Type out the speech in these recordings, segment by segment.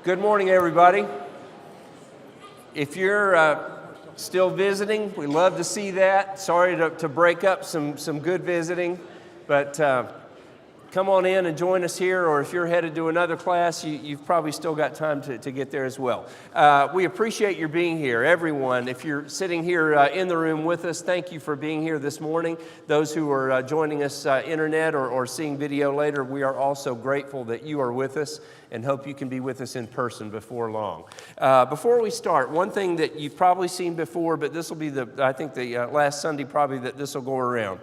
Good morning, everybody. If you're still visiting, we love to see that. Sorry to break up some good visiting, but come on in and join us here, or if you're headed to another class, you've probably still got time to get there as well. We appreciate your being here, everyone. If you're sitting here in the room with us, thank you for being here this morning. Those who are joining us internet or seeing video later, we are also grateful that you are with us and hope you can be with us in person before long. Before we start, one thing that you've probably seen before, but this will be the last Sunday probably that this will go around.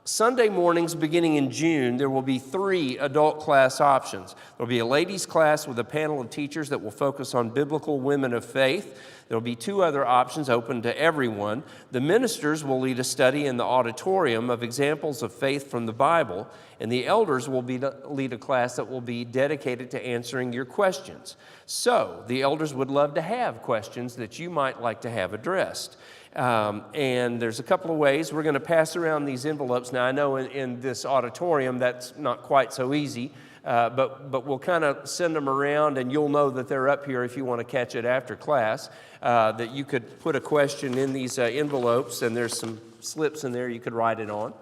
Sunday mornings beginning in June, there will be 3 adult class options. There will be a ladies' class with a panel of teachers that will focus on biblical women of faith. There will be 2 other options open to everyone. The ministers will lead a study in the auditorium of examples of faith from the Bible, and the elders will lead a class that will be dedicated to answering your questions. So, the elders would love to have questions that you might like to have addressed. And there's a couple of ways. We're going to pass around these envelopes. Now, I know in this auditorium that's not quite so easy, but we'll kind of send them around, and you'll know that they're up here if you want to catch it after class, that you could put a question in these envelopes, and there's some slips in there you could write it on.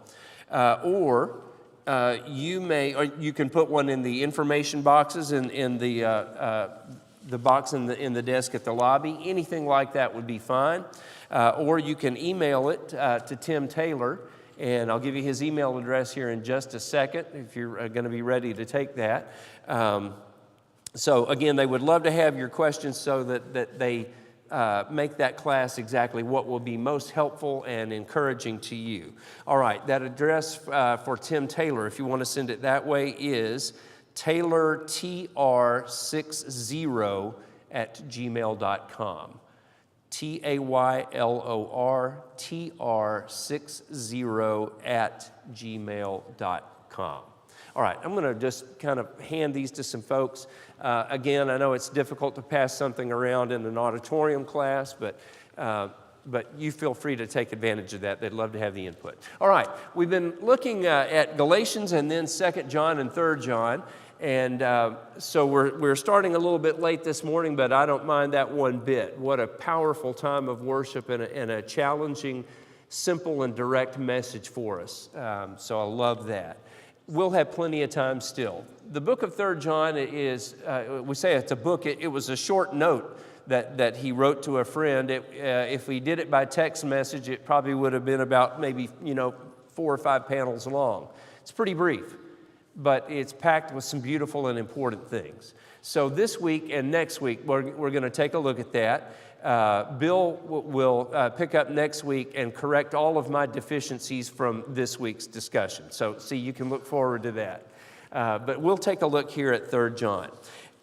Or you can put one in the information boxes in the box in the desk at the lobby. Anything like that would be fine. Or you can email it to Tim Taylor, and I'll give you his email address here in just a second if you're going to be ready to take that. So again, they would love to have your questions so that they make that class exactly what will be most helpful and encouraging to you. All right, that address for Tim Taylor, if you want to send it that way, is taylortr60@gmail.com. taylortr60@gmail.com. All right, I'm going to just kind of hand these to some folks. Again, I know it's difficult to pass something around in an auditorium class, but you feel free to take advantage of that. They'd love to have the input. All right, we've been looking at Galatians and then 2 John and 3 John. And so we're starting a little bit late this morning, but I don't mind that one bit. What a powerful time of worship and a challenging, simple, and direct message for us. So I love that. We'll have plenty of time still. The book of 3 John is, we say it's a book. It was a short note that he wrote to a friend. If we did it by text message, it probably would have been about maybe 4 or 5 panels long. It's pretty brief, but it's packed with some beautiful and important things. So this week and next week, we're going to take a look at that. Bill will pick up next week and correct all of my deficiencies from this week's discussion. So see, you can look forward to that. But we'll take a look here at 3 John.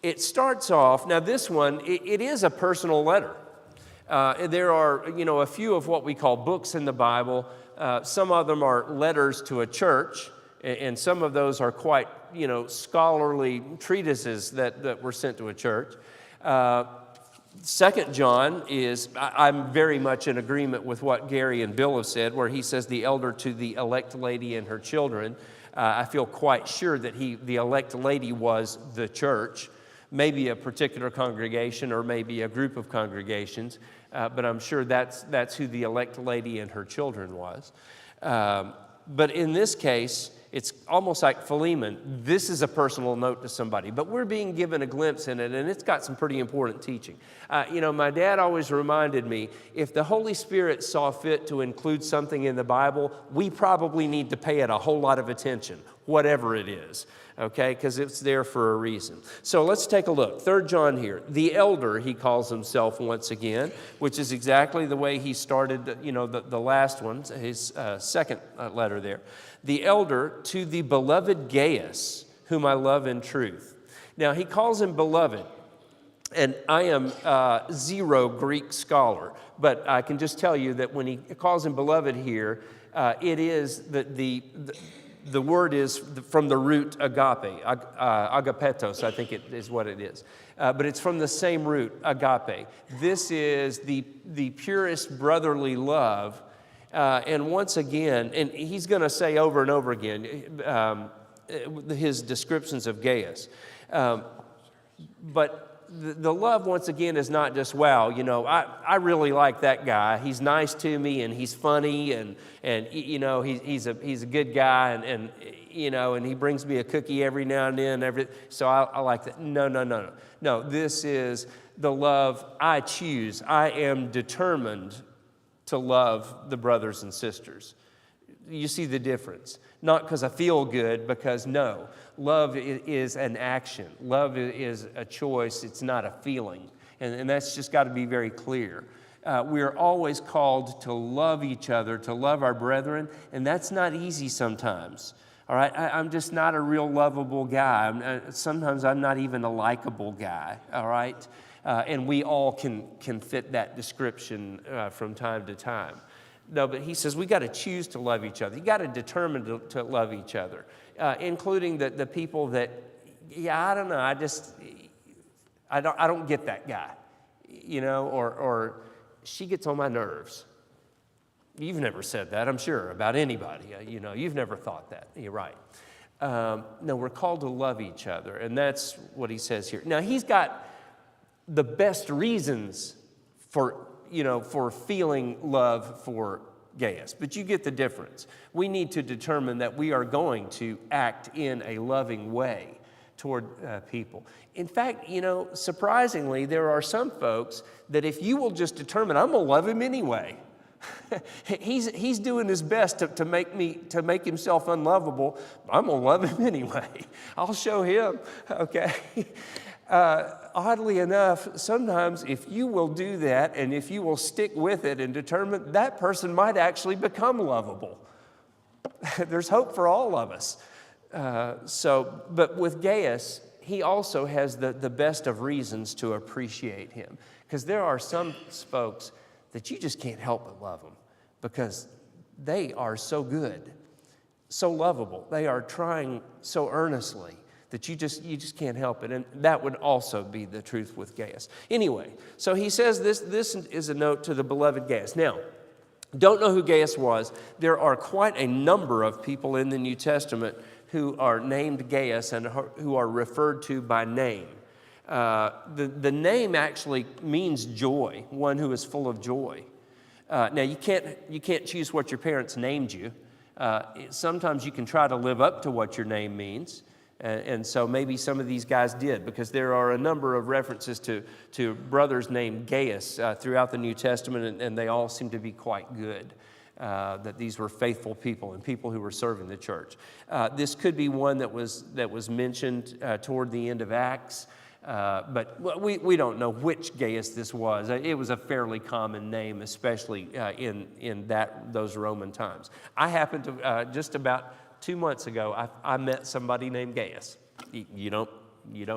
It starts off, now this one, it is a personal letter. There are, a few of what we call books in the Bible. Some of them are letters to a church, and some of those are quite, scholarly treatises that were sent to a church. 2 John is, I'm very much in agreement with what Gary and Bill have said, where he says the elder to the elect lady and her children. I feel quite sure that the elect lady was the church, maybe a particular congregation or maybe a group of congregations, but I'm sure that's who the elect lady and her children was. But in this case, it's almost like Philemon. This is a personal note to somebody, but we're being given a glimpse in it, and it's got some pretty important teaching. My dad always reminded me, if the Holy Spirit saw fit to include something in the Bible, we probably need to pay it a whole lot of attention, whatever it is, okay, because it's there for a reason. So let's take a look. 3 John here. The elder, he calls himself once again, which is exactly the way he started, the last one, his second letter there. The elder to the beloved Gaius, whom I love in truth. Now, he calls him beloved, and I am zero Greek scholar, but I can just tell you that when he calls him beloved here, it is the word is from the root agape, agapetos, I think it is what it is. But it's from the same root, agape. This is the purest brotherly love. And once again, and he's going to say over and over again his descriptions of Gaius. But the love, once again, is not just, wow, I really like that guy. He's nice to me, and he's funny, and he's a good guy, and he brings me a cookie every now and then. So I like that. No. This is the love I choose. I am determined to love the brothers and sisters. You see the difference. Not because I feel good, because no. Love is an action. Love is a choice. It's not a feeling. And that's just got to be very clear. We're always called to love each other, to love our brethren, and that's not easy sometimes. All right, I'm just not a real lovable guy. Sometimes I'm not even a likable guy, all right? And we all can fit that description from time to time. No, but he says we got to choose to love each other. You got to determine to love each other, including the people that, I don't know, I don't get that guy, or she gets on my nerves. You've never said that, I'm sure, about anybody. You've never thought that. You're right. No, we're called to love each other, and that's what he says here. Now, he's got the best reasons for feeling love for Gaius. But you get the difference. We need to determine that we are going to act in a loving way toward people. In fact, surprisingly, there are some folks that if you will just determine, I'm going to love him anyway. He's doing his best to make himself unlovable. I'm going to love him anyway. I'll show him, okay? Oddly enough, sometimes if you will do that and if you will stick with it and determine, that person might actually become lovable. There's hope for all of us. But with Gaius, he also has the best of reasons to appreciate him. Because there are some folks that you just can't help but love them because they are so good, so lovable. They are trying so earnestly that you just can't help it. And that would also be the truth with Gaius. Anyway, so he says this is a note to the beloved Gaius. Now, don't know who Gaius was. There are quite a number of people in the New Testament who are named Gaius and who are referred to by name. The name actually means joy, one who is full of joy. Now, you can't choose what your parents named you. Sometimes you can try to live up to what your name means. And so maybe some of these guys did, because there are a number of references to brothers named Gaius throughout the New Testament, and they all seem to be quite good, that these were faithful people and people who were serving the church. This could be one that was mentioned toward the end of Acts, but we don't know which Gaius this was. It was a fairly common name, especially in those Roman times. I happened to, just about 2 months ago, I met somebody named Gaius. You don't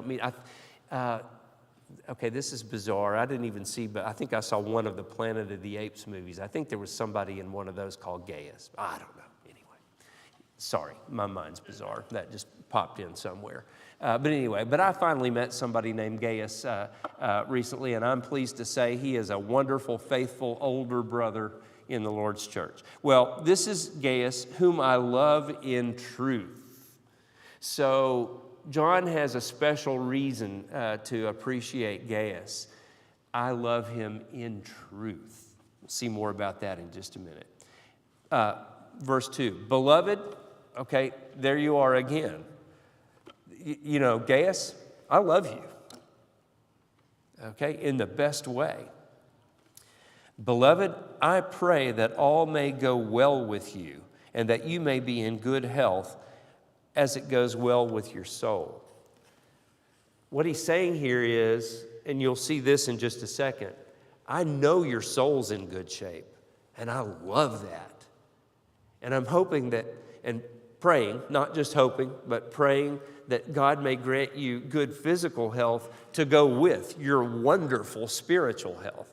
meet. Okay, this is bizarre. I didn't even see, but I think I saw one of the Planet of the Apes movies. I think there was somebody in one of those called Gaius. I don't know. Anyway, sorry, my mind's bizarre. That just popped in somewhere. But I finally met somebody named Gaius recently, and I'm pleased to say he is a wonderful, faithful older brother in the Lord's church. Well, this is Gaius, whom I love in truth. So John has a special reason to appreciate Gaius. I love him in truth. We'll see more about that in just a minute. Verse 2, beloved, okay, there you are again. Gaius, I love you. Okay, in the best way. Beloved, I pray that all may go well with you and that you may be in good health as it goes well with your soul. What he's saying here is, and you'll see this in just a second, I know your soul's in good shape, and I love that. And I'm hoping that, and praying, not just hoping, but praying that God may grant you good physical health to go with your wonderful spiritual health.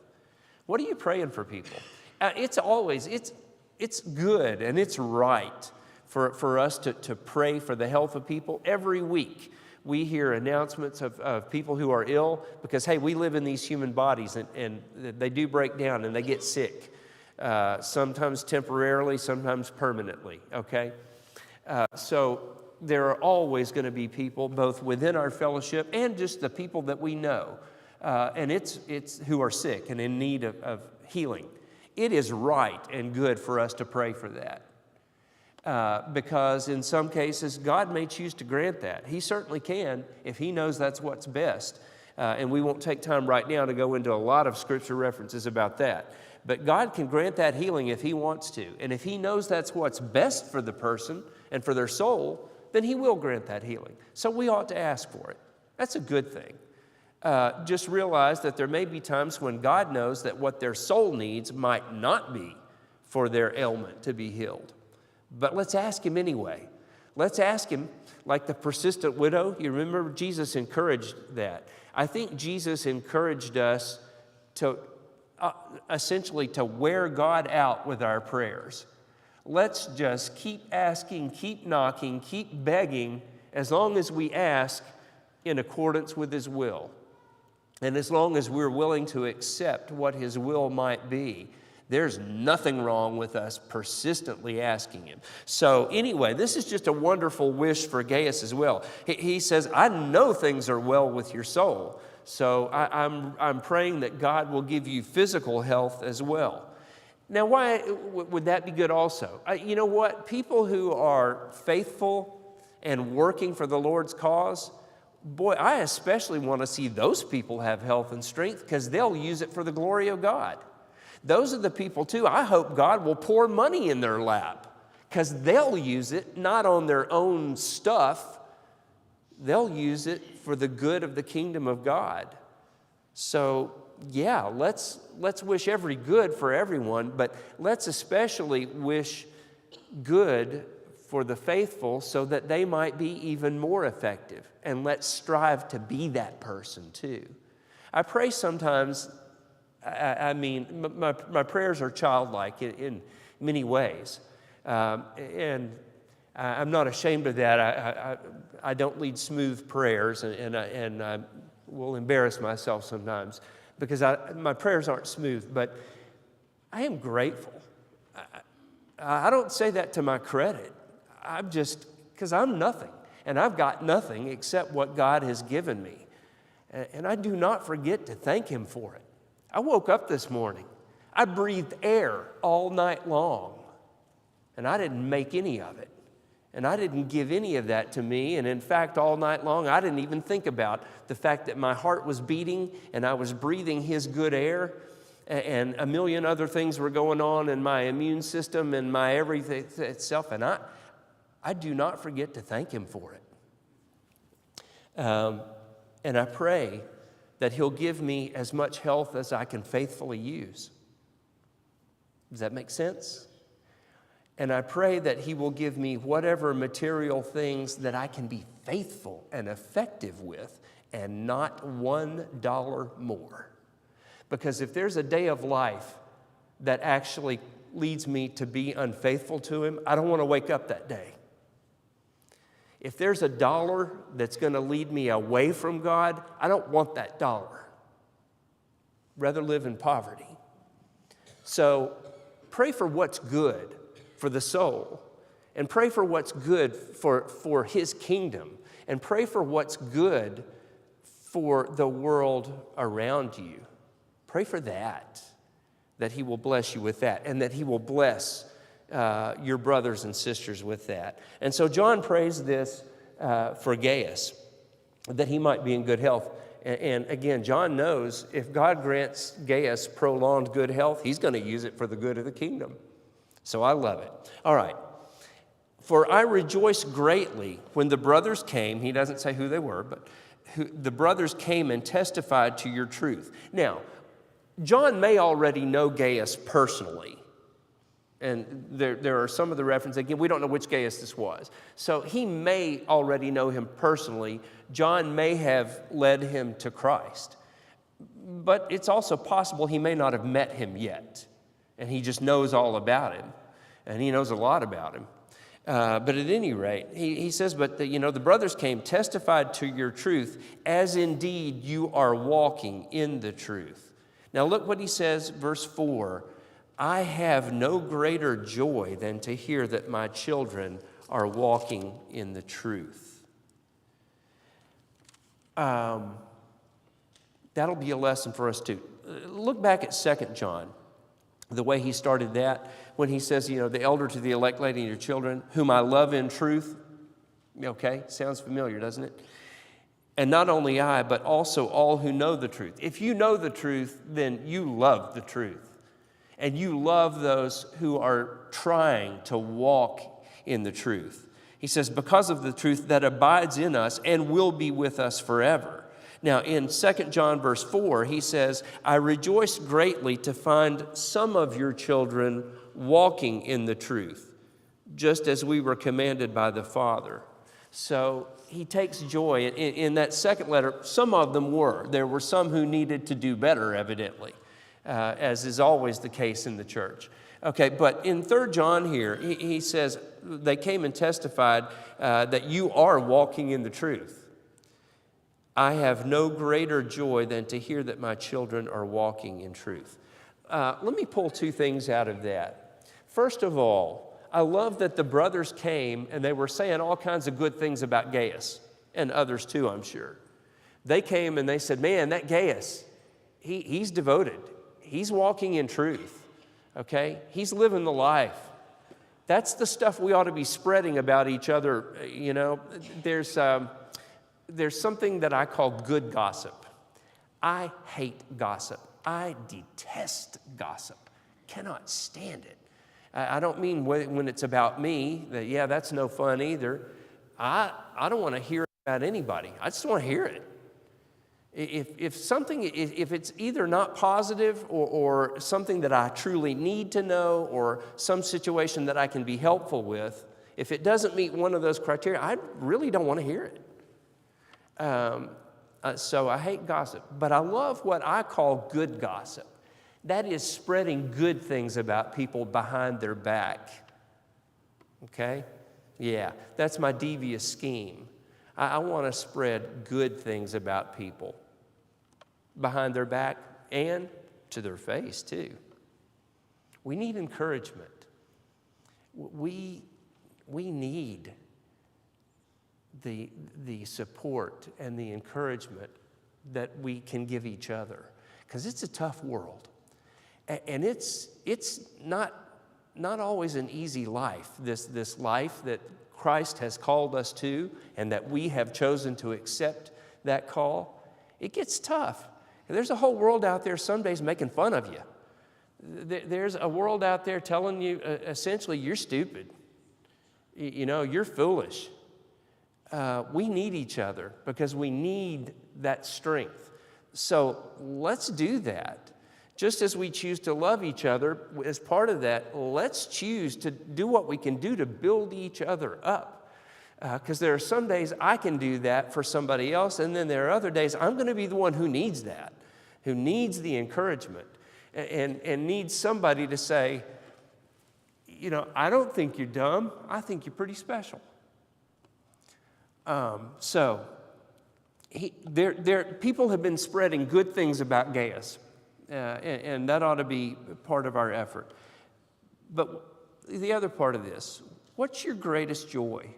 What are you praying for people? It's good and it's right for us to pray for the health of people. Every week we hear announcements of people who are ill because, hey, we live in these human bodies and they do break down and they get sick, sometimes temporarily, sometimes permanently, okay? So there are always going to be people, both within our fellowship and just the people that we know, and it's who are sick and in need of healing. It is right and good for us to pray for that. Because in some cases, God may choose to grant that. He certainly can if He knows that's what's best. And we won't take time right now to go into a lot of Scripture references about that. But God can grant that healing if He wants to. And if He knows that's what's best for the person and for their soul, then He will grant that healing. So we ought to ask for it. That's a good thing. Just realize that there may be times when God knows that what their soul needs might not be for their ailment to be healed. But let's ask Him anyway. Let's ask Him, like the persistent widow. You remember Jesus encouraged that. I think Jesus encouraged us to essentially to wear God out with our prayers. Let's just keep asking, keep knocking, keep begging, as long as we ask in accordance with His will. And as long as we're willing to accept what His will might be, there's nothing wrong with us persistently asking Him. So anyway, this is just a wonderful wish for Gaius as well. He says, I know things are well with your soul. So I'm praying that God will give you physical health as well. Now, why would that be good also? You know what? People who are faithful and working for the Lord's cause, boy, I especially want to see those people have health and strength because they'll use it for the glory of God. Those are the people, too, I hope God will pour money in their lap because they'll use it not on their own stuff. They'll use it for the good of the kingdom of God. So, yeah, let's wish every good for everyone, but let's especially wish good for the faithful so that they might be even more effective. And let's strive to be that person, too. I pray sometimes... I mean, my prayers are childlike in many ways. And I'm not ashamed of that. I don't lead smooth prayers, and I will embarrass myself sometimes because my prayers aren't smooth, but I am grateful. I don't say that to my credit. I'm just, because I'm nothing, and I've got nothing except what God has given me. And I do not forget to thank Him for it. I woke up this morning. I breathed air all night long, and I didn't make any of it. And I didn't give any of that to me. And in fact, all night long, I didn't even think about the fact that my heart was beating and I was breathing His good air, and a million other things were going on in my immune system and my everything itself. And I do not forget to thank Him for it. And I pray that He'll give me as much health as I can faithfully use. Does that make sense? And I pray that He will give me whatever material things that I can be faithful and effective with, and not $1 more. Because if there's a day of life that actually leads me to be unfaithful to Him, I don't want to wake up that day. If there's $1 that's going to lead me away from God, I don't want that dollar. Rather live in poverty. So pray for what's good for the soul, and pray for what's good for His kingdom, and pray for what's good for the world around you. Pray for that He will bless you with that, and that He will bless your brothers and sisters with that. And so John prays this for Gaius, that he might be in good health. And again, John knows if God grants Gaius prolonged good health, he's going to use it for the good of the kingdom. So I love it. All right. For I rejoiced greatly when the brothers came. He doesn't say who they were, but the brothers came and testified to your truth. Now, John may already know Gaius personally. And there are some of the references. Again, we don't know which Gaius this was. So he may already know him personally. John may have led him to Christ. But it's also possible he may not have met him yet. And he just knows all about him. And he knows a lot about him. But at any rate, he says, but the brothers came, testified to your truth, as indeed you are walking in the truth. Now look what he says, verse 4. I have no greater joy than to hear that my children are walking in the truth. That'll be a lesson for us too. Look back at 2 John, the way he started that, when he says, the elder to the elect lady and your children, whom I love in truth. Okay, sounds familiar, doesn't it? And not only I, but also all who know the truth. If you know the truth, then you love the truth. And you love those who are trying to walk in the truth. He says, because of the truth that abides in us and will be with us forever. Now, in 2 John verse 4, he says, I rejoice greatly to find some of your children walking in the truth, just as we were commanded by the Father. So he takes joy. In that second letter, some of them were. There were some who needed to do better, evidently, as is always the case in the church. Okay, but in 3 John here, he says, they came and testified that you are walking in the truth. I have no greater joy than to hear that my children are walking in truth. Let me pull two things out of that. First of all, I love that the brothers came and they were saying all kinds of good things about Gaius, and others too, I'm sure. They came and they said, man, that Gaius, he's devoted. He's walking in truth, okay? He's living the life. That's the stuff we ought to be spreading about each other. There's something that I call good gossip. I hate gossip. I detest gossip. Cannot stand it. I don't mean when it's about me, that's no fun either. I don't want to hear about anybody. I just want to hear it. If it's either not positive or something that I truly need to know or some situation that I can be helpful with, if it doesn't meet one of those criteria, I really don't want to hear it. So I hate gossip, but I love what I call good gossip. That is spreading good things about people behind their back. Okay? Yeah, that's my devious scheme. I want to spread good things about people behind their back and to their face, too. We need encouragement. We need the support and the encouragement that we can give each other, because it's a tough world. And it's not always an easy life, this life that Christ has called us to and that we have chosen to accept that call. It gets tough. There's a whole world out there some days making fun of you. There's a world out there telling you essentially you're stupid. You're foolish. We need each other because we need that strength. So let's do that. Just as we choose to love each other, as part of that, let's choose to do what we can do to build each other up. Because there are some days I can do that for somebody else, and then there are other days I'm going to be the one who needs that, who needs the encouragement, and needs somebody to say, I don't think you're dumb. I think you're pretty special. People have been spreading good things about Gaius. And that ought to be part of our effort. But the other part of this, what's your greatest joy?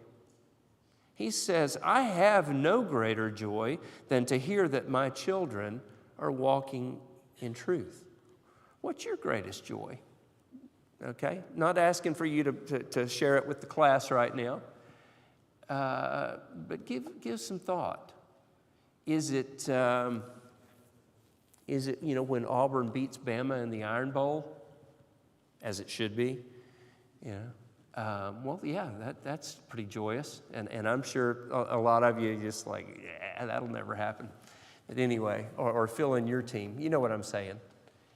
He says, I have no greater joy than to hear that my children are walking in truth. What's your greatest joy? Okay? Not asking for you to share it with the class right now, but give some thought. Is it when Auburn beats Bama in the Iron Bowl, as it should be? That's pretty joyous. And I'm sure a lot of you just like, that'll never happen. But anyway, or fill in your team. You know what I'm saying.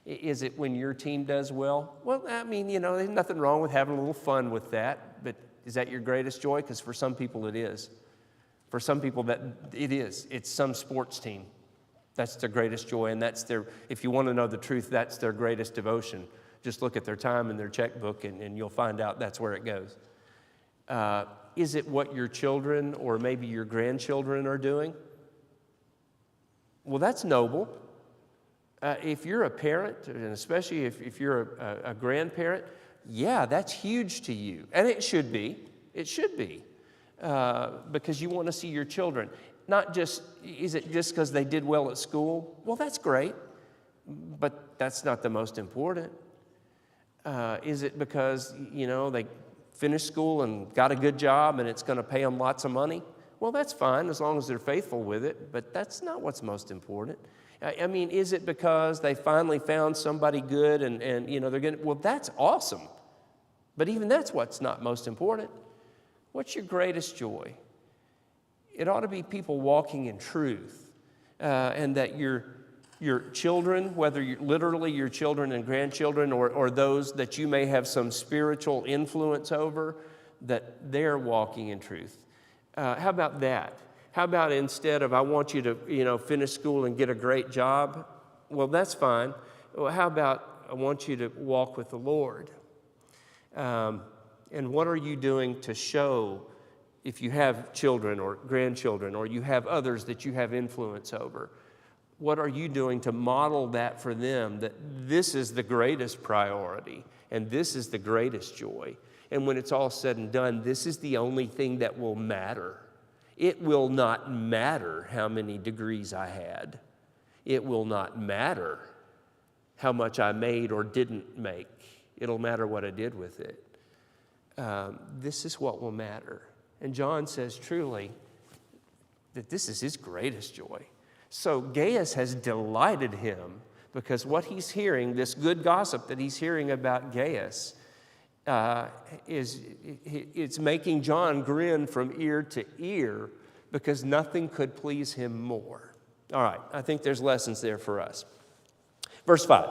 Is it when your team does well? Well, there's nothing wrong with having a little fun with that. But is that your greatest joy? Because for some people it is. For some people it is. It's some sports team. That's their greatest joy, and if you want to know the truth, that's their greatest devotion. Just look at their time in their checkbook, and you'll find out that's where it goes. Is it what your children or maybe your grandchildren are doing? Well, that's noble. If you're a parent, and especially if you're a grandparent, that's huge to you, and it should be. It should be, because you want to see your children. Not just, is it just because they did well at school? Well, that's great, but that's not the most important. Is it because, they finished school and got a good job and it's going to pay them lots of money? Well, that's fine as long as they're faithful with it, but that's not what's most important. I mean, is it because they finally found somebody good and they're going to, well, that's awesome. But even that's what's not most important. What's your greatest joy? It ought to be people walking in truth, and that your children, whether you're literally your children and grandchildren or those that you may have some spiritual influence over, that they're walking in truth. How about that? How about instead of, I want you to, finish school and get a great job? Well, that's fine. Well, how about, I want you to walk with the Lord? And what are you doing to show, if you have children or grandchildren or you have others that you have influence over, what are you doing to model that for them, that this is the greatest priority and this is the greatest joy? And when it's all said and done, this is the only thing that will matter. It will not matter how many degrees I had. It will not matter how much I made or didn't make. It'll matter what I did with it. This is what will matter. And John says truly that this is his greatest joy. So Gaius has delighted him because what he's hearing, this good gossip that he's hearing about Gaius, it's making John grin from ear to ear because nothing could please him more. All right, I think there's lessons there for us. Verse 5.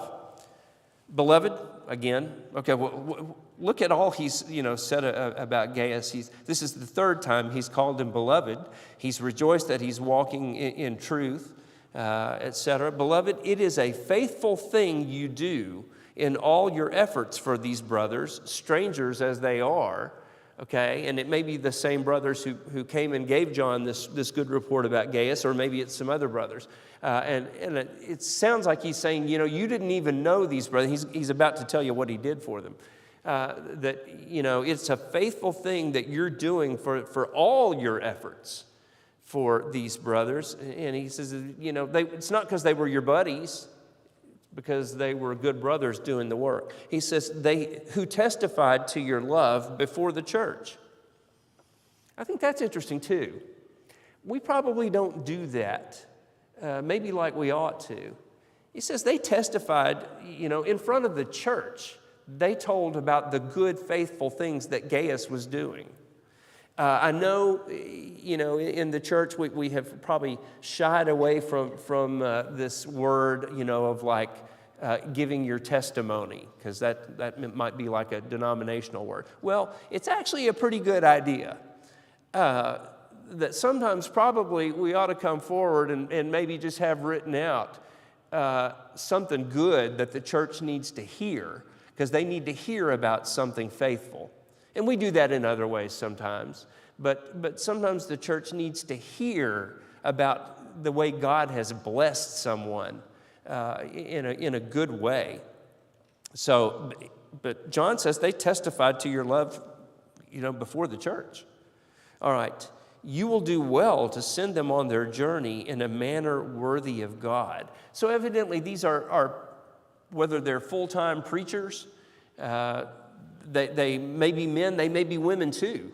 Beloved, again, okay, well, look at all he's said about Gaius. This is the third time he's called him beloved. He's rejoiced that he's walking in truth, etc. Beloved, it is a faithful thing you do in all your efforts for these brothers, strangers as they are, okay? And it may be the same brothers who came and gave John this good report about Gaius, or maybe it's some other brothers. And it sounds like he's saying, you didn't even know these brothers. He's about to tell you what he did for them. That, it's a faithful thing that you're doing for all your efforts for these brothers. And he says, it's not because they were your buddies, because they were good brothers doing the work. He says, they who testified to your love before the church. I think that's interesting too. We probably don't do that, maybe like we ought to. He says they testified, in front of the church. They told about the good, faithful things that Gaius was doing. I know, in the church we have probably shied away from this word, of like giving your testimony, because that might be like a denominational word. Well, it's actually a pretty good idea. That sometimes probably we ought to come forward and maybe just have written out something good that the church needs to hear, because they need to hear about something faithful. And we do that in other ways sometimes. But sometimes the church needs to hear about the way God has blessed someone in a good way. So, but John says they testified to your love, before the church. All right. You will do well to send them on their journey in a manner worthy of God. So evidently these are whether they're full-time preachers, they may be men, they may be women too.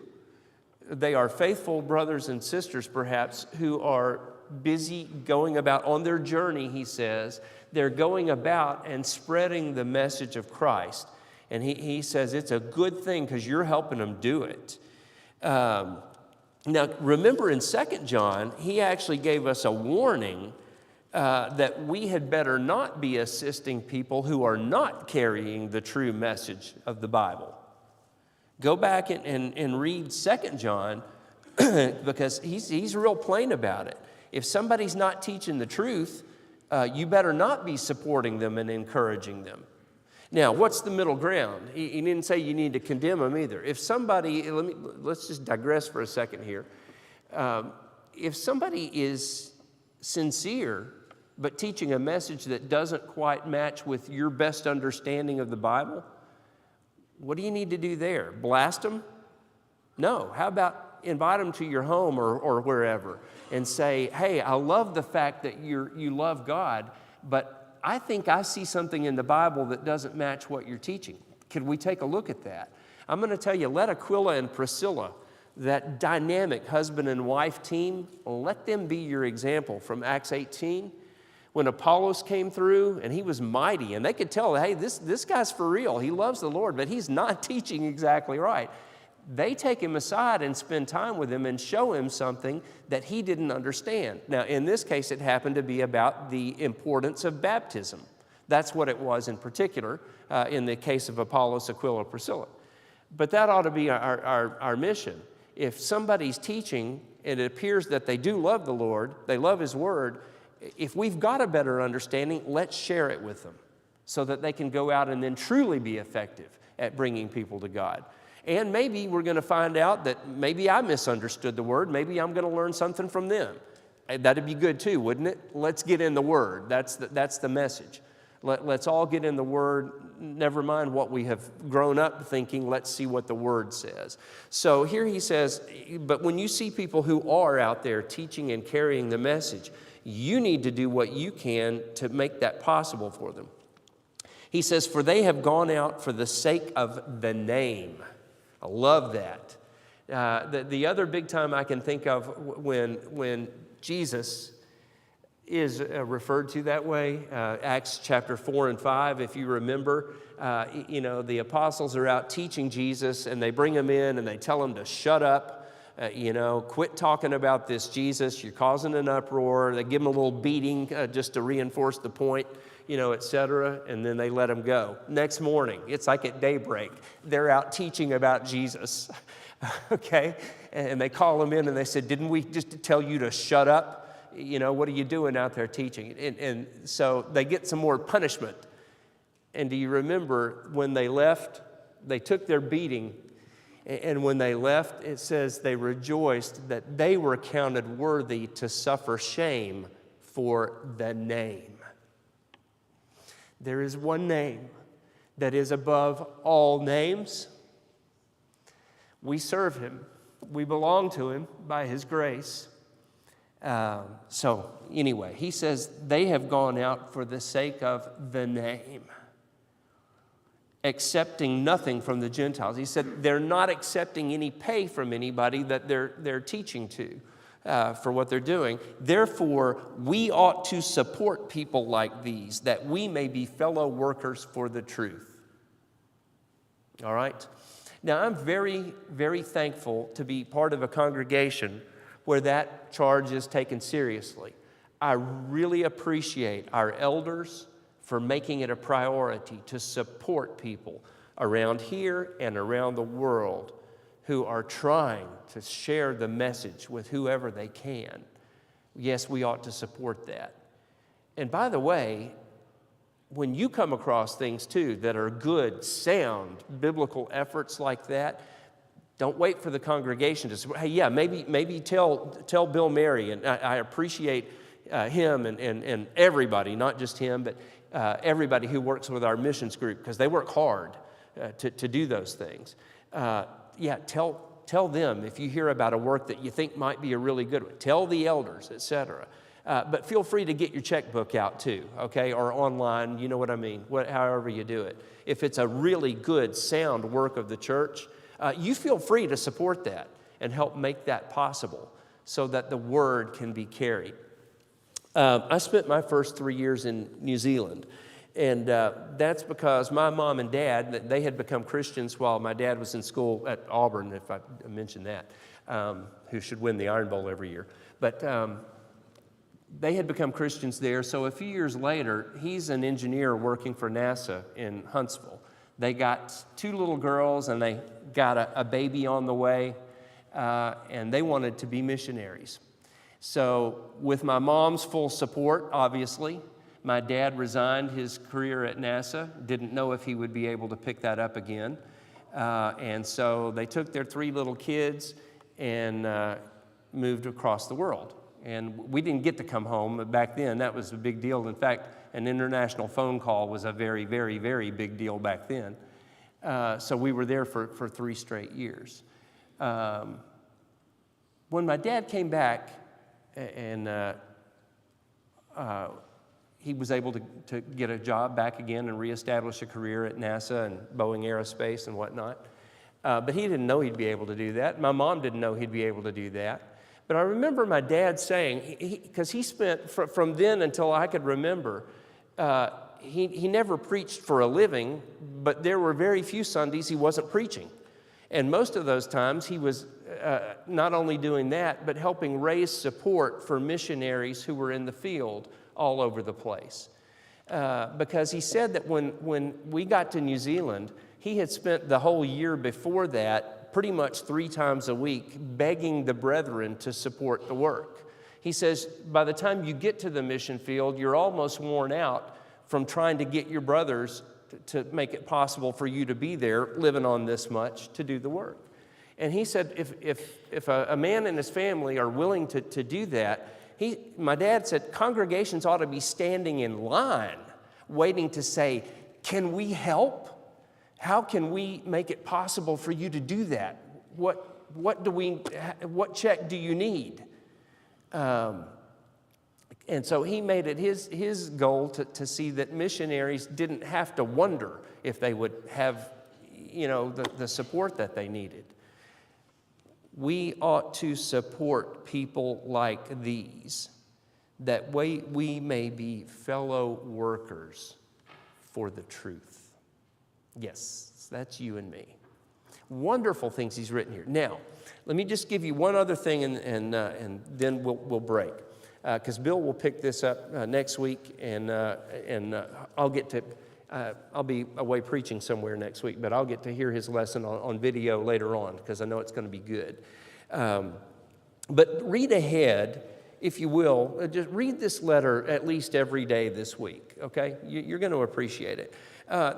They are faithful brothers and sisters, perhaps, who are busy going about on their journey, he says. They're going about and spreading the message of Christ. And he says it's a good thing because you're helping them do it. Now, remember in 2 John, he actually gave us a warning that we had better not be assisting people who are not carrying the true message of the Bible. Go back and read 2 John because he's real plain about it. If somebody's not teaching the truth, you better not be supporting them and encouraging them. Now, what's the middle ground? He didn't say you need to condemn them either. If somebody, let's just digress for a second here. If somebody is sincere but teaching a message that doesn't quite match with your best understanding of the Bible, what do you need to do there? Blast them? No. How about invite them to your home or wherever and say, hey, I love the fact that you love God, but I think I see something in the Bible that doesn't match what you're teaching. Could we take a look at that? I'm going to tell you, let Aquila and Priscilla, that dynamic husband and wife team, let them be your example from Acts 18. When Apollos came through and he was mighty, and they could tell, hey, this guy's for real. He loves the Lord, but he's not teaching exactly right. They take him aside and spend time with him and show him something that he didn't understand. Now, in this case, it happened to be about the importance of baptism. That's what it was in particular in the case of Apollos, Aquila, Priscilla. But that ought to be our mission. If somebody's teaching and it appears that they do love the Lord, they love His Word, if we've got a better understanding, let's share it with them so that they can go out and then truly be effective at bringing people to God. And maybe we're going to find out that maybe I misunderstood the Word. Maybe I'm going to learn something from them. That'd be good too, wouldn't it? Let's get in the Word. That's the message. Let's all get in the Word. Never mind what we have grown up thinking. Let's see what the Word says. So here he says, but when you see people who are out there teaching and carrying the message, you need to do what you can to make that possible for them. He says, for they have gone out for the sake of the name. I love that. The other big time I can think of when Jesus is referred to that way, Acts chapter 4 and 5, if you remember, the apostles are out teaching Jesus and they bring him in and they tell him to shut up. Quit talking about this Jesus. You're causing an uproar. They give him a little beating just to reinforce the point, et cetera, and then they let him go. Next morning, it's like at daybreak, they're out teaching about Jesus, okay? And they call him in and they said, didn't we just tell you to shut up? What are you doing out there teaching? And so they get some more punishment. And do you remember when they left, they took their beating. And when they left, it says they rejoiced that they were counted worthy to suffer shame for the name. There is one name that is above all names. We serve him. We belong to him by his grace. So anyway, he says they have gone out for the sake of the name, accepting nothing from the Gentiles. He said they're not accepting any pay from anybody that they're teaching to for what they're doing. Therefore, we ought to support people like these, that we may be fellow workers for the truth. All right? Now, I'm very, very thankful to be part of a congregation where that charge is taken seriously. I really appreciate our elders for making it a priority to support people around here and around the world who are trying to share the message with whoever they can. Yes, we ought to support that. And by the way, when you come across things too that are good, sound, biblical efforts like that, don't wait for the congregation to support. Hey, yeah, maybe tell Bill Mary, and I appreciate him and everybody, not just him, but everybody who works with our missions group, because they work hard to do those things. Tell them if you hear about a work that you think might be a really good one. Tell the elders, etc. But feel free to get your checkbook out too, okay, or online, you know what I mean, however you do it. If it's a really good, sound work of the church, you feel free to support that and help make that possible so that the word can be carried. I spent my first 3 years in New Zealand, and that's because my mom and dad, they had become Christians while my dad was in school at Auburn, if I mentioned that, who should win the Iron Bowl every year. But they had become Christians there, so a few years later, he's an engineer working for NASA in Huntsville. They got 2 little girls, and they got a baby on the way, and they wanted to be missionaries. So with my mom's full support, obviously, my dad resigned his career at NASA, didn't know if he would be able to pick that up again. And so they took their 3 little kids and moved across the world. And we didn't get to come home, but back then that was a big deal. In fact, an international phone call was a very, very, very big deal back then. So we were there for 3 straight years. when my dad came back and he was able to get a job back again and reestablish a career at NASA and Boeing Aerospace and whatnot. But he didn't know he'd be able to do that. My mom didn't know he'd be able to do that. But I remember my dad saying, because he spent, from then until I could remember, he never preached for a living, but there were very few Sundays he wasn't preaching. And most of those times he was not only doing that, but helping raise support for missionaries who were in the field all over the place. Because he said that when we got to New Zealand, he had spent the whole year before that pretty much 3 times a week begging the brethren to support the work. He says, by the time you get to the mission field, you're almost worn out from trying to get your brothers to make it possible for you to be there, living on this much, to do the work. And he said, if a man and his family are willing to do that, my dad said, congregations ought to be standing in line, waiting to say, can we help? How can we make it possible for you to do that? What check do you need? And so he made it his goal to see that missionaries didn't have to wonder if they would have, the support that they needed. We ought to support people like these, that we may be fellow workers for the truth. Yes, that's you and me. Wonderful things he's written here. Now, let me just give you one other thing, and then we'll break. Because Bill will pick this up next week, and I'll be away preaching somewhere next week, but I'll get to hear his lesson on video later on, because I know it's going to be good. But read ahead, if you will. Just read this letter at least every day this week, okay? You're going to appreciate it.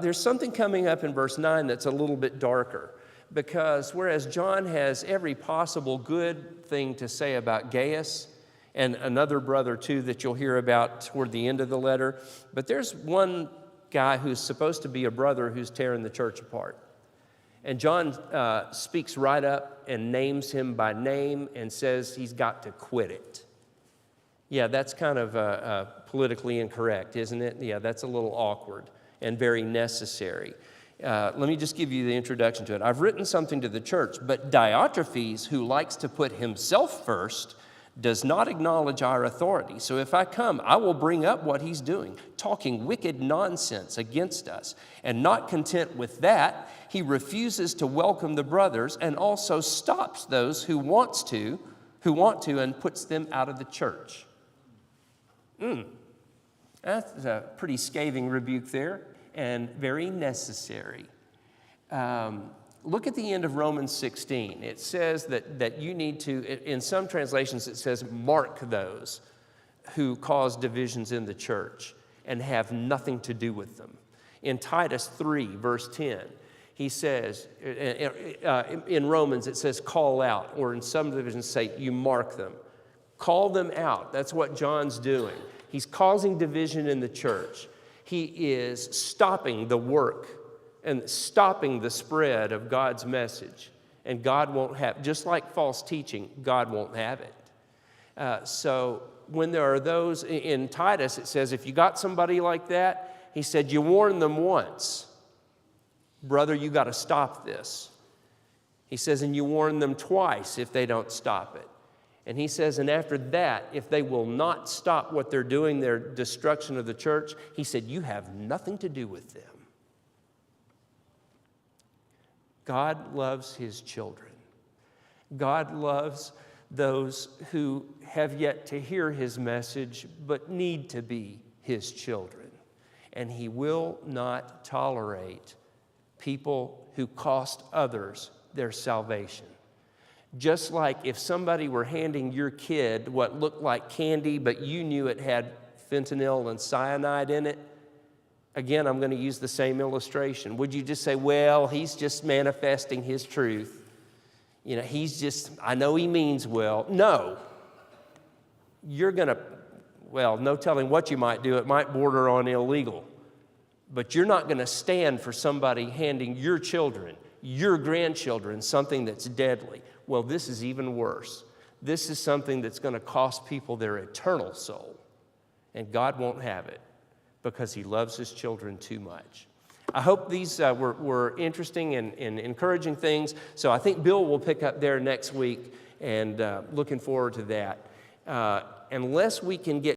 There's something coming up in verse 9 that's a little bit darker, because whereas John has every possible good thing to say about Gaius, and another brother, too, that you'll hear about toward the end of the letter. But there's one guy who's supposed to be a brother who's tearing the church apart. And John speaks right up and names him by name and says he's got to quit it. Yeah, that's kind of politically incorrect, isn't it? Yeah, that's a little awkward and very necessary. Let me just give you the introduction to it. I've written something to the church, but Diotrephes, who likes to put himself first, does not acknowledge our authority. So if I come, I will bring up what he's doing, talking wicked nonsense against us. And not content with that, he refuses to welcome the brothers and also stops those who want to and puts them out of the church. That's a pretty scathing rebuke there, and very necessary. Look at the end of Romans 16. It says that you need to, in some translations it says, mark those who cause divisions in the church and have nothing to do with them. In Titus 3, verse 10, he says, in Romans it says call out, or in some divisions say you mark them. Call them out. That's what John's doing. He's causing division in the church. He is stopping the work and stopping the spread of God's message. And God won't have, just like false teaching, God won't have it. So when there are those, in Titus it says, if you got somebody like that, he said, you warn them once. Brother, you got to stop this. He says, and you warn them twice if they don't stop it. And he says, and after that, if they will not stop what they're doing, their destruction of the church, he said, you have nothing to do with them. God loves his children. God loves those who have yet to hear his message but need to be his children. And he will not tolerate people who cost others their salvation. Just like if somebody were handing your kid what looked like candy but you knew it had fentanyl and cyanide in it, again, I'm going to use the same illustration. Would you just say, well, he's just manifesting his truth? I know he means well. No. You're going to, no telling what you might do. It might border on illegal. But you're not going to stand for somebody handing your children, your grandchildren, something that's deadly. well, this is even worse. This is something that's going to cost people their eternal soul. And God won't have it because he loves his children too much. I hope these were interesting and encouraging things. So I think Bill will pick up there next week, and looking forward to that. Unless we can get